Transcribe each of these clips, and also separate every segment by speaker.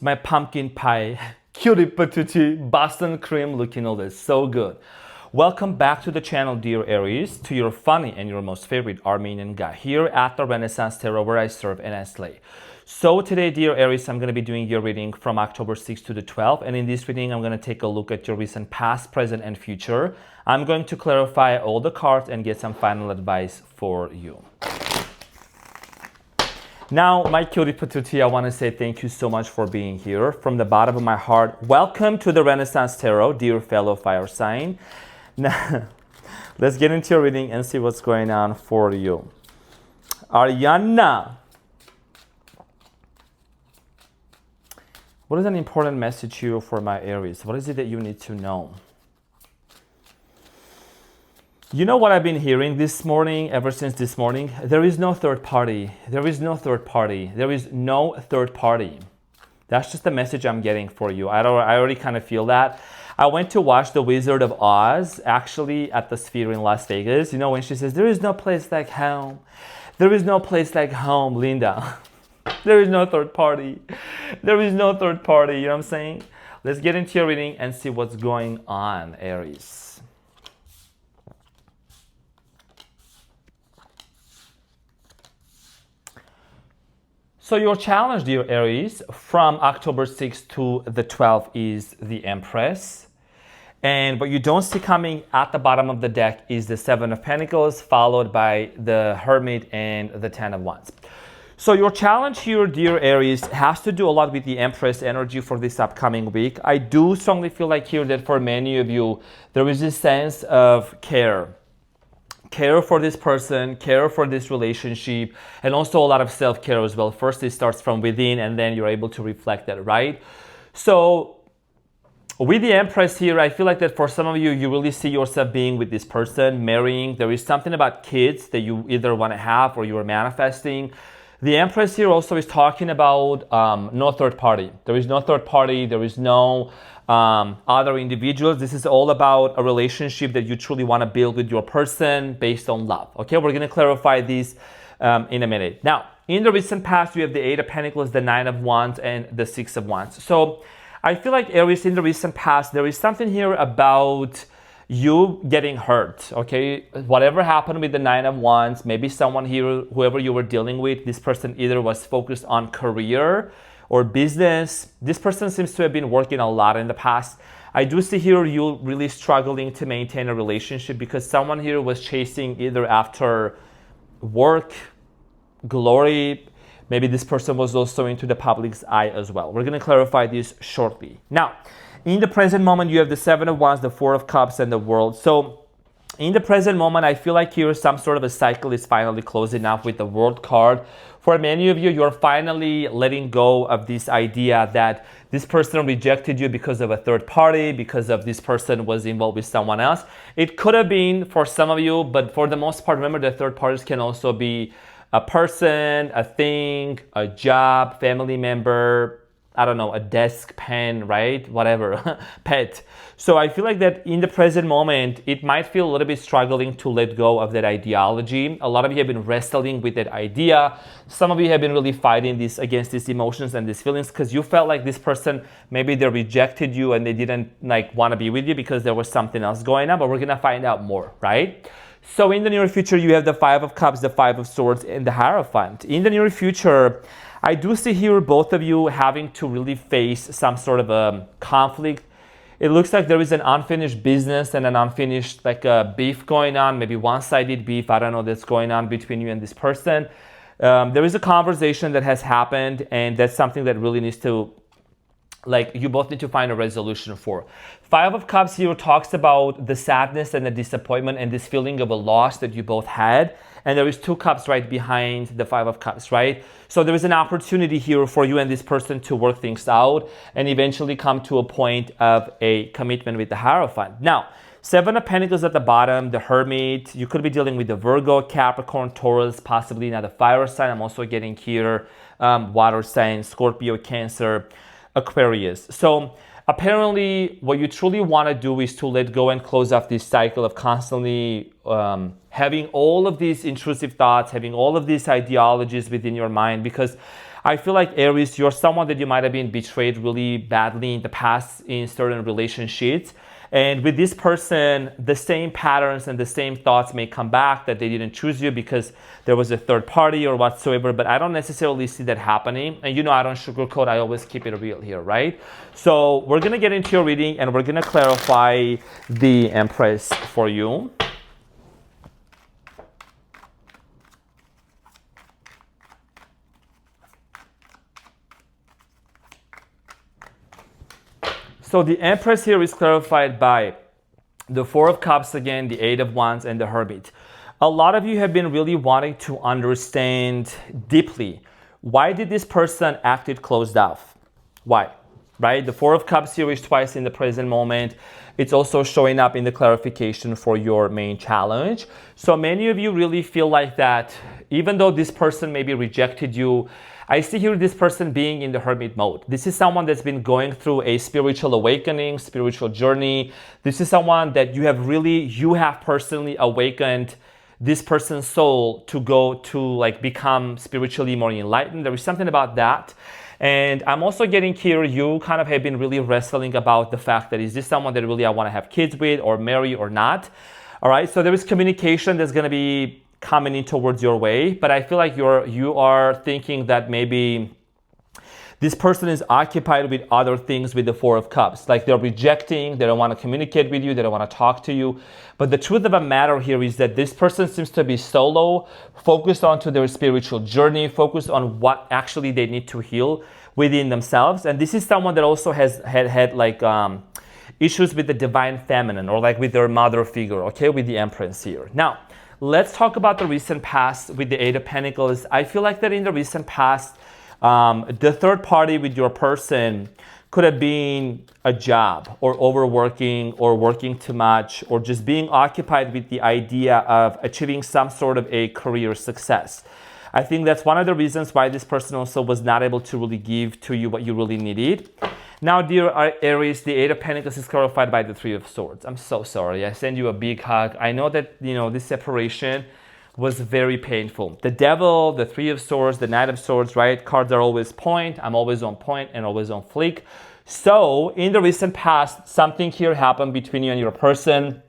Speaker 1: My pumpkin pie, cutie patootie, Boston cream looking all this, so good. Welcome back to the channel, dear Aries, to your funny and your most favorite Armenian guy here at the Renaissance Tarot, where I serve and I slay. So today, dear Aries, I'm going to be doing your reading from October 6th to the 12th. And in this reading, I'm going to take a look at your recent past, present, and future. I'm going to clarify all the cards and get some final advice for you. Now, my cutie patootie, I want to say thank you so much for being here. From the bottom of my heart, welcome to the Renaissance Tarot, dear fellow fire sign. Now, let's get into your reading and see what's going on for you. Ariana, what is an important message here for my Aries? What is it that you need to know? You know what I've been hearing this morning, ever since this morning? There is no third party. There is no third party. There is no third party. That's just the message I'm getting for you. I already kind of feel that. I went to watch The Wizard of Oz, actually, at the Sphere in Las Vegas. You know, when she says, there is no place like home. There is no place like home, Linda. There is no third party. There is no third party, you know what I'm saying? Let's get into your reading and see what's going on, Aries. So your challenge, dear Aries, from October 6th to the 12th is the Empress. And what you don't see coming at the bottom of the deck is the Seven of Pentacles, followed by the Hermit and the Ten of Wands. So your challenge here, dear Aries, has to do a lot with the Empress energy for this upcoming week. I do strongly feel like here that for many of you, there is this sense of care. Care for this person, care for this relationship, and also a lot of self-care as well. First, it starts from within, and then you're able to reflect that, right? So with the Empress here, I feel like that for some of you, you really see yourself being with this person, marrying. There is something about kids that you either want to have or you are manifesting. The Empress here also is talking about no third party. There is no third party. There is no other individuals. This is all about a relationship that you truly want to build with your person based on love. Okay, we're going to clarify this in a minute. Now, in the recent past, you have the Eight of Pentacles, the Nine of Wands, and the Six of Wands. So I feel like Aries, in the recent past, there is something here about you getting hurt, okay? Whatever happened with the Nine of Wands, maybe someone here, whoever you were dealing with, this person either was focused on career or business. This person seems to have been working a lot in the past. I do see here you really struggling to maintain a relationship because someone here was chasing either after work, glory. Maybe this person was also into the public's eye as well. We're going to clarify this shortly. Now, in the present moment, you have the Seven of Wands, the Four of Cups, and the World. So in the present moment, I feel like here some sort of a cycle is finally closing up with the World card. For many of you, you're finally letting go of this idea that this person rejected you because of a third party, because of this person was involved with someone else. It could have been for some of you, but for the most part, remember the third parties can also be a person, a thing, a job, family member, I don't know, a desk, pen, right? Whatever, pet. So I feel like that in the present moment, it might feel a little bit struggling to let go of that ideology. A lot of you have been wrestling with that idea. Some of you have been really fighting this against these emotions and these feelings because you felt like this person, maybe they rejected you and they didn't like want to be with you because there was something else going on, but we're going to find out more, right? So in the near future, you have the Five of Cups, the Five of Swords, and the Hierophant. In the near future, I do see here both of you having to really face some sort of a conflict. It looks like there is an unfinished business and an unfinished beef going on, maybe one-sided beef, I don't know, that's going on between you and this person. There is a conversation that has happened, and that's something that really needs to, you both need to find a resolution for. Five of Cups here talks about the sadness and the disappointment and this feeling of a loss that you both had. And there is two cups right behind the Five of Cups, right? So there is an opportunity here for you and this person to work things out and eventually come to a point of a commitment with the Hierophant. Now, Seven of Pentacles at the bottom, the Hermit. You could be dealing with the Virgo, Capricorn, Taurus, possibly not a fire sign. I'm also getting here water sign, Scorpio, Cancer, Aquarius. So apparently what you truly want to do is to let go and close off this cycle of constantly having all of these intrusive thoughts, having all of these ideologies within your mind, because I feel like Aries, you're someone that you might have been betrayed really badly in the past in certain relationships. And with this person, the same patterns and the same thoughts may come back, that they didn't choose you because there was a third party or whatsoever, but I don't necessarily see that happening. And you know, I don't sugarcoat, I always keep it real here, right? So we're gonna get into your reading and we're gonna clarify the Empress for you. So the Empress here is clarified by the Four of Cups again, the Eight of Wands, and the Hermit. A lot of you have been really wanting to understand deeply, why did this person act it closed off? Why? Right? The Four of Cups here is twice in the present moment. It's also showing up in the clarification for your main challenge. So many of you really feel like that, even though this person maybe rejected you, I see here this person being in the hermit mode. This is someone that's been going through a spiritual awakening, spiritual journey. This is someone that you have personally awakened this person's soul to go to like become spiritually more enlightened. There is something about that. And I'm also getting here, you kind of have been really wrestling about the fact that is this someone that really I want to have kids with or marry or not? All right, so there is communication that's going to be coming in towards your way, but I feel like you are thinking that maybe this person is occupied with other things with the Four of Cups. Like they're rejecting, they don't want to communicate with you, they don't want to talk to you. But the truth of the matter here is that this person seems to be solo, focused onto their spiritual journey, focused on what actually they need to heal within themselves. And this is someone that also has had like issues with the divine feminine or like with their mother figure, okay, with the Empress here. Now, let's talk about the recent past with the Eight of Pentacles. I feel like that in the recent past, the third party with your person could have been a job or overworking or working too much or just being occupied with the idea of achieving some sort of a career success. I think that's one of the reasons why this person also was not able to really give to you what you really needed. Now, dear Aries, the Eight of Pentacles is clarified by the Three of Swords. I'm so sorry. I send you a big hug. I know that, you know, this separation was very painful. The Devil, the Three of Swords, the Knight of Swords, right? Cards are always point. I'm always on point and always on fleek. So in the recent past, something here happened between you and your person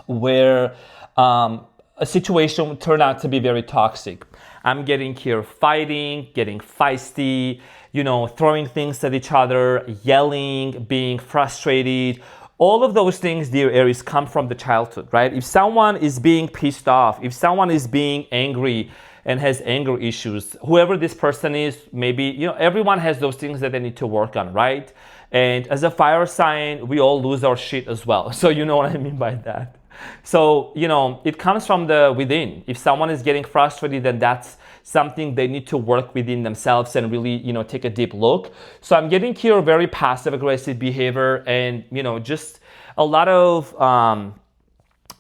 Speaker 1: where a situation turned out to be very toxic. I'm getting here fighting, getting feisty, you know, throwing things at each other, yelling, being frustrated. All of those things, dear Aries, come from the childhood, right? If someone is being pissed off, if someone is being angry and has anger issues, whoever this person is, maybe, you know, everyone has those things that they need to work on, right? And as a fire sign, we all lose our shit as well. So you know what I mean by that. So, you know, it comes from the within. If someone is getting frustrated, then that's something they need to work within themselves and really, you know, take a deep look. So I'm getting here very passive aggressive behavior and, you know, just a lot of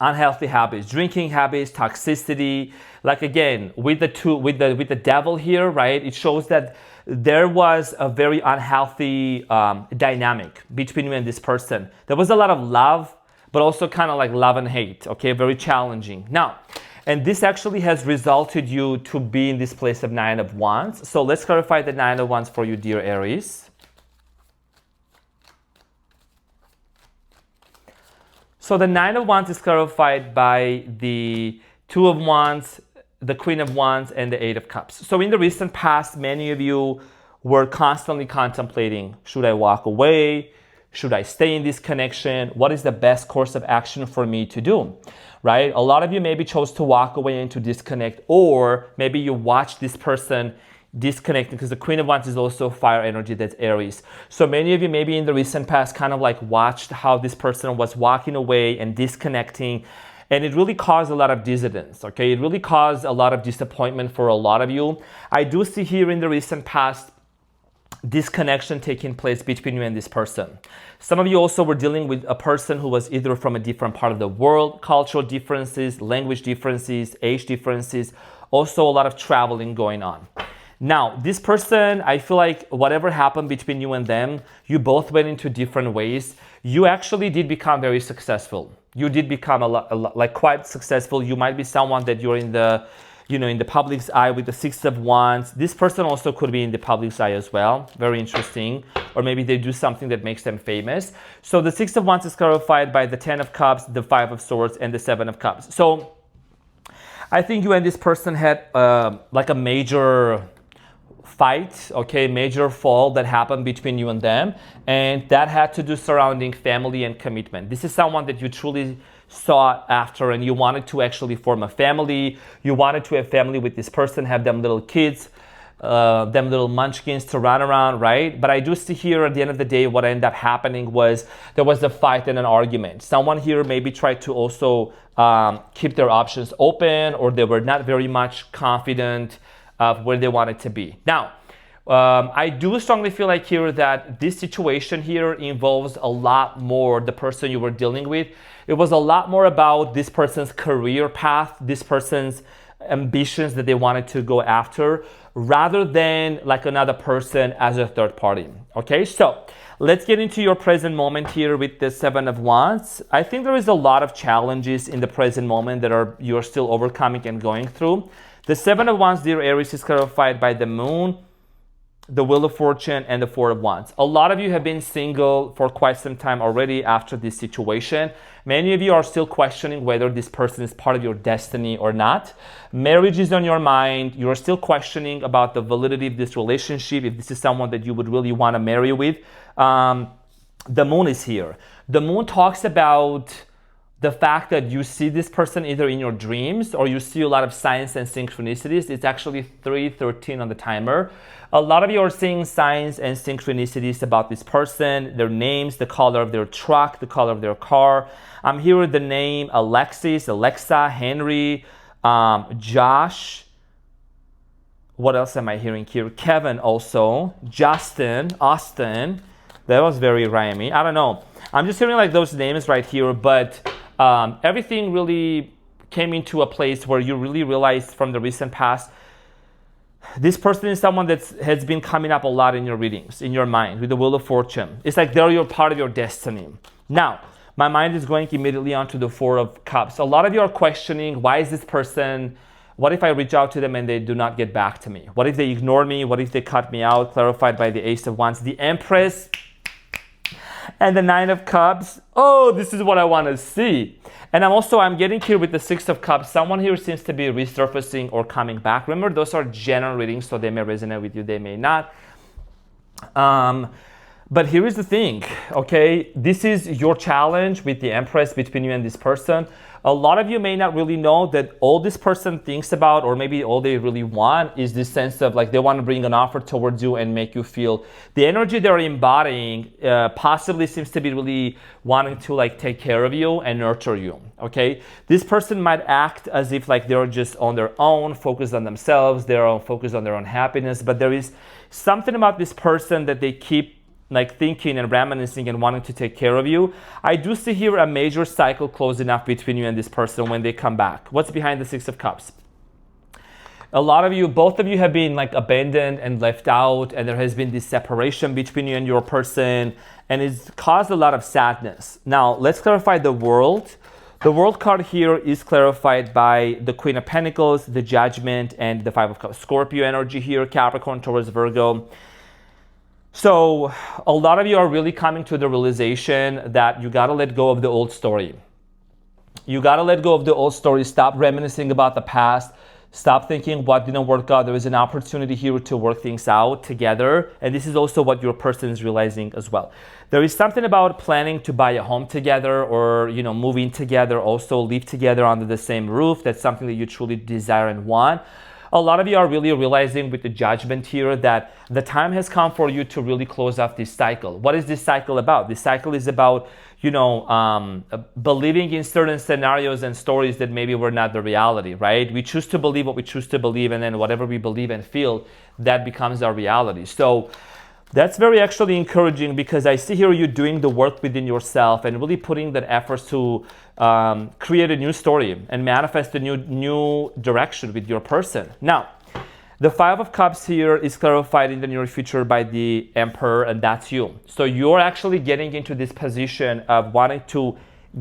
Speaker 1: unhealthy habits, drinking habits, toxicity. Like again, with the Devil here, right? It shows that there was a very unhealthy dynamic between you and this person. There was a lot of love, but also kind of like love and hate, okay? Very challenging. Now, and this actually has resulted you to be in this place of Nine of Wands. So let's clarify the Nine of Wands for you, dear Aries. So the Nine of Wands is clarified by the Two of Wands, the Queen of Wands, and the Eight of Cups. So in the recent past, many of you were constantly contemplating, should I walk away? Should I stay in this connection? What is the best course of action for me to do, right? A lot of you maybe chose to walk away and to disconnect, or maybe you watched this person disconnecting because the Queen of Wands is also fire energy, that's Aries. So many of you maybe in the recent past kind of like watched how this person was walking away and disconnecting, and it really caused a lot of dissonance, okay? It really caused a lot of disappointment for a lot of you. I do see here in the recent past disconnection taking place between you and this person. Some of you also were dealing with a person who was either from a different part of the world, cultural differences, language differences, age differences, also a lot of traveling going on. Now, this person, I feel like whatever happened between you and them, you both went into different ways. You actually did become very successful. You did become like quite successful. You might be someone that you're in the in the public's eye with the Six of Wands. This person also could be in the public's eye as well. Very interesting. Or maybe they do something that makes them famous. So the Six of Wands is clarified by the Ten of Cups, the Five of Swords, and the Seven of Cups. So I think you and this person had like a major fight, okay, major fall that happened between you and them, and that had to do surrounding family and commitment. This is someone that you truly sought after, and you wanted to actually form a family. You wanted to have family with this person, have them little kids, them little munchkins to run around, right? But I do see here at the end of the day, what ended up happening was there was a fight and an argument. Someone here maybe tried to also keep their options open, or they were not very much confident of where they wanted to be. Now, I do strongly feel like here that this situation here involves a lot more the person you were dealing with. It was a lot more about this person's career path, this person's ambitions that they wanted to go after, rather than like another person as a third party. Okay, so let's get into your present moment here with the Seven of Wands. I think there is a lot of challenges in the present moment that you're still overcoming and going through. The Seven of Wands, dear Aries, is clarified by the Moon, the Wheel of Fortune, and the Four of Wands. A lot of you have been single for quite some time already after this situation. Many of you are still questioning whether this person is part of your destiny or not. Marriage is on your mind. You're still questioning about the validity of this relationship, if this is someone that you would really want to marry with. The Moon is here. The Moon talks about the fact that you see this person either in your dreams or you see a lot of signs and synchronicities. It's actually 3:13 on the timer. A lot of you are seeing signs and synchronicities about this person, their names, the color of their truck, the color of their car. I'm here with the name Alexis, Alexa, Henry, Josh. What else am I hearing here? Kevin also, Justin, Austin. That was very rhymey. I don't know. I'm just hearing like those names right here, but everything really came into a place where you really realized from the recent past, this person is someone that has been coming up a lot in your readings, in your mind, with the Wheel of Fortune. It's like they're part of your destiny. Now, my mind is going immediately onto the Four of Cups. A lot of you are questioning, why is this person, what if I reach out to them and they do not get back to me? What if they ignore me? What if they cut me out? Clarified by the Ace of Wands, the Empress, and the Nine of Cups. Oh, this is what I want to see. And I'm getting here with the Six of Cups. Someone here seems to be resurfacing or coming back. Remember, those are general readings, so they may resonate with you, they may not. But here is the thing, okay? This is your challenge with the Empress between you and this person. A lot of you may not really know that all this person thinks about, or maybe all they really want, is this sense of like they want to bring an offer towards you and make you feel the energy they're embodying possibly seems to be really wanting to like take care of you and nurture you, okay? This person might act as if like they're just on their own, focused on themselves, they're focused on their own happiness, but there is something about this person that they keep like thinking and reminiscing and wanting to take care of you. I do see here a major cycle closing up between you and this person when they come back. What's behind the Six of Cups? A lot of you, both of you have been like abandoned and left out, and there has been this separation between you and your person, and it's caused a lot of sadness. Now, let's clarify the World. The World card here is clarified by the Queen of Pentacles, the Judgment, and the Five of Cups. Scorpio energy here, Capricorn towards Virgo. So a lot of you are really coming to the realization that you got to let go of the old story. You got to let go of the old story. Stop reminiscing about the past. Stop thinking what didn't work out. There is an opportunity here to work things out together. And this is also what your person is realizing as well. There is something about planning to buy a home together, or, moving together, also live together under the same roof. That's something that you truly desire and want. A lot of you are really realizing with the Judgment here that the time has come for you to really close off this cycle. What is this cycle about? This cycle is about, believing in certain scenarios and stories that maybe were not the reality, right? We choose to believe what we choose to believe, and then whatever we believe and feel, that becomes our reality. So that's very actually encouraging, because I see here you doing the work within yourself and really putting that effort to create a new story and manifest a new direction with your person. Now, the Five of Cups here is clarified in the near future by the Emperor, and that's you. So you're actually getting into this position of wanting to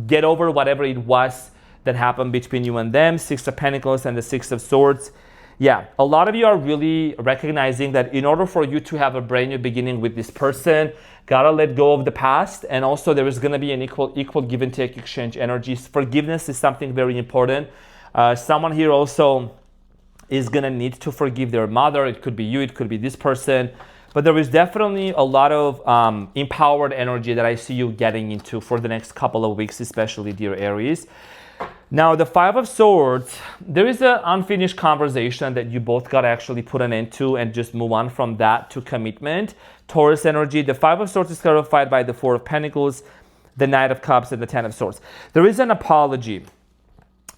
Speaker 1: get over whatever it was that happened between you and them. Six of Pentacles and the Six of Swords. Yeah, a lot of you are really recognizing that in order for you to have a brand new beginning with this person, gotta let go of the past, and also there is gonna be an equal give and take exchange energies. Forgiveness is something very important. Someone here also is gonna need to forgive their mother. It could be you, it could be this person, but there is definitely a lot of empowered energy that I see you getting into for the next couple of weeks, especially dear Aries. Now, the Five of Swords, there is an unfinished conversation that you both got to actually put an end to and just move on from that to commitment. Taurus energy, the Five of Swords is clarified by the Four of Pentacles, the Knight of Cups, and the Ten of Swords. There is an apology.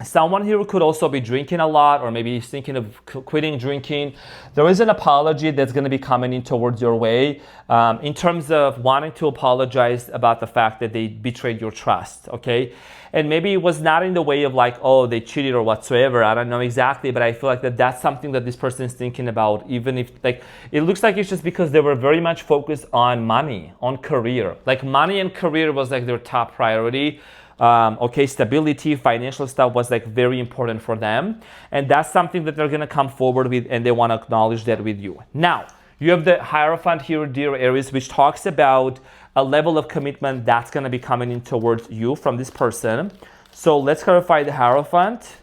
Speaker 1: Someone here could also be drinking a lot, or maybe thinking of quitting drinking. There is an apology that's going to be coming in towards your way in terms of wanting to apologize about the fact that they betrayed your trust, okay? And maybe it was not in the way of like, oh, they cheated or whatsoever. I don't know exactly, but I feel like that's something that this person is thinking about, even if like, it looks like it's just because they were very much focused on money, on career. Like money and career was like their top priority. Okay, stability, financial stuff was like very important for them. And that's something that they're gonna come forward with, and they wanna acknowledge that with you. Now, you have the Hierophant here, dear Aries, which talks about a level of commitment that's going to be coming in towards you from this person. So let's clarify the Hierophant.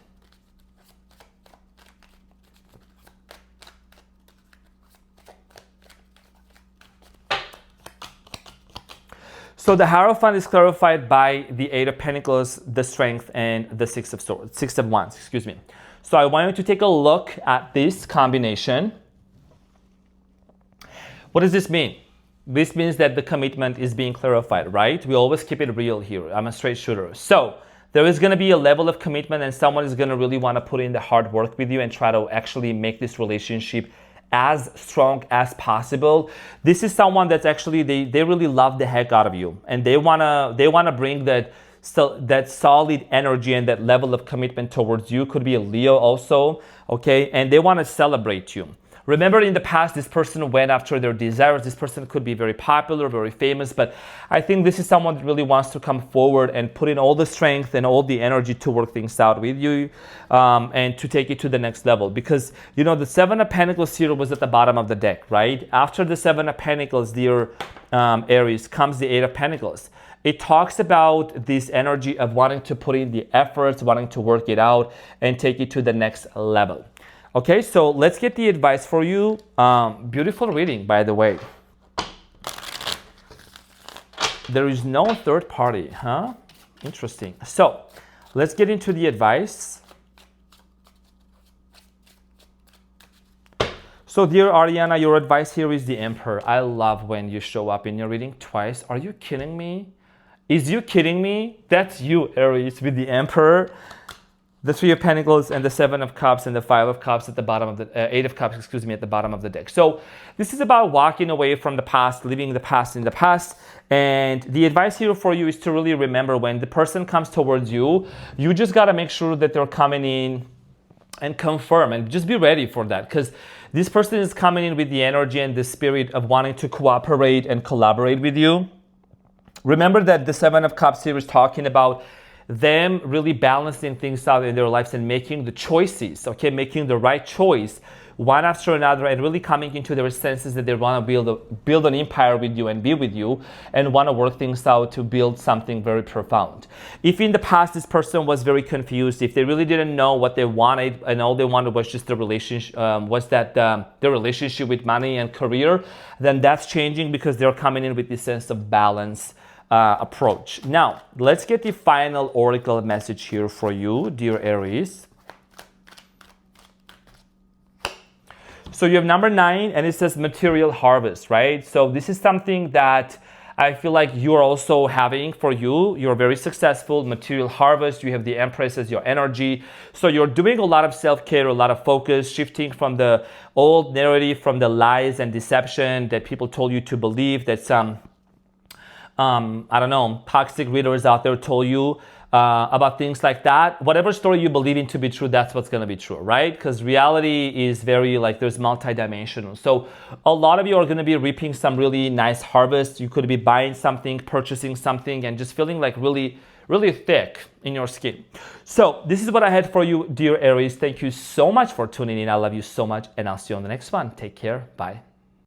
Speaker 1: So the Hierophant is clarified by the Eight of Pentacles, the Strength, and the Six of Swords, Six of Wands, excuse me. So I want you to take a look at this combination. What does this mean? This means that the commitment is being clarified, right? We always keep it real here. I'm a straight shooter. So there is going to be a level of commitment, and someone is going to really want to put in the hard work with you and try to actually make this relationship as strong as possible. This is someone that's actually, they really love the heck out of you, and they wanna bring that solid energy and that level of commitment towards you. Could be a Leo also, okay? And they want to celebrate you. Remember, in the past, this person went after their desires. This person could be very popular, very famous, but I think this is someone that really wants to come forward and put in all the strength and all the energy to work things out with you and to take it to the next level. Because, you know, the Seven of Pentacles here was at the bottom of the deck, right? After the Seven of Pentacles, dear Aries, comes the Eight of Pentacles. It talks about this energy of wanting to put in the efforts, wanting to work it out and take it to the next level. Okay, so let's get the advice for you. Beautiful reading, by the way. There is no third party, huh? Interesting. So let's get into the advice. So dear Ariana, your advice here is the Emperor. I love when you show up in your reading twice. Are you kidding me? Is you kidding me? That's you, Aries, with the Emperor. The Three of Pentacles and the Seven of Cups and the Five of Cups at the bottom of the Eight of Cups, excuse me, at the bottom of the deck. So this is about walking away from the past, leaving the past in the past. And the advice here for you is to really remember, when the person comes towards you, you just got to make sure that they're coming in and confirm, and just be ready for that, because this person is coming in with the energy and the spirit of wanting to cooperate and collaborate with you. Remember that the Seven of Cups here is talking about them really balancing things out in their lives and making the choices, okay, making the right choice one after another, and really coming into their senses that they want to build an empire with you and be with you and want to work things out to build something very profound. If in the past this person was very confused, if they really didn't know what they wanted and all they wanted was just the relationship, their relationship with money and career, then that's changing, because they're coming in with this sense of balance approach. Now, let's get the final oracle message here for you, dear Aries. So you have number 9, and it says material harvest, right? So this is something that I feel like you're also having for you. You're very successful, material harvest. You have the Empress as your energy. So you're doing a lot of self-care, a lot of focus, shifting from the old narrative, from the lies and deception that people told you to believe, that some I don't know, toxic readers out there told you about things like that. Whatever story you believe in to be true, that's what's going to be true, right? Because reality is very, like, there's multidimensional. So a lot of you are going to be reaping some really nice harvest. You could be buying something, purchasing something, and just feeling like really, really thick in your skin. So this is what I had for you, dear Aries. Thank you so much for tuning in. I love you so much, and I'll see you on the next one. Take care. Bye.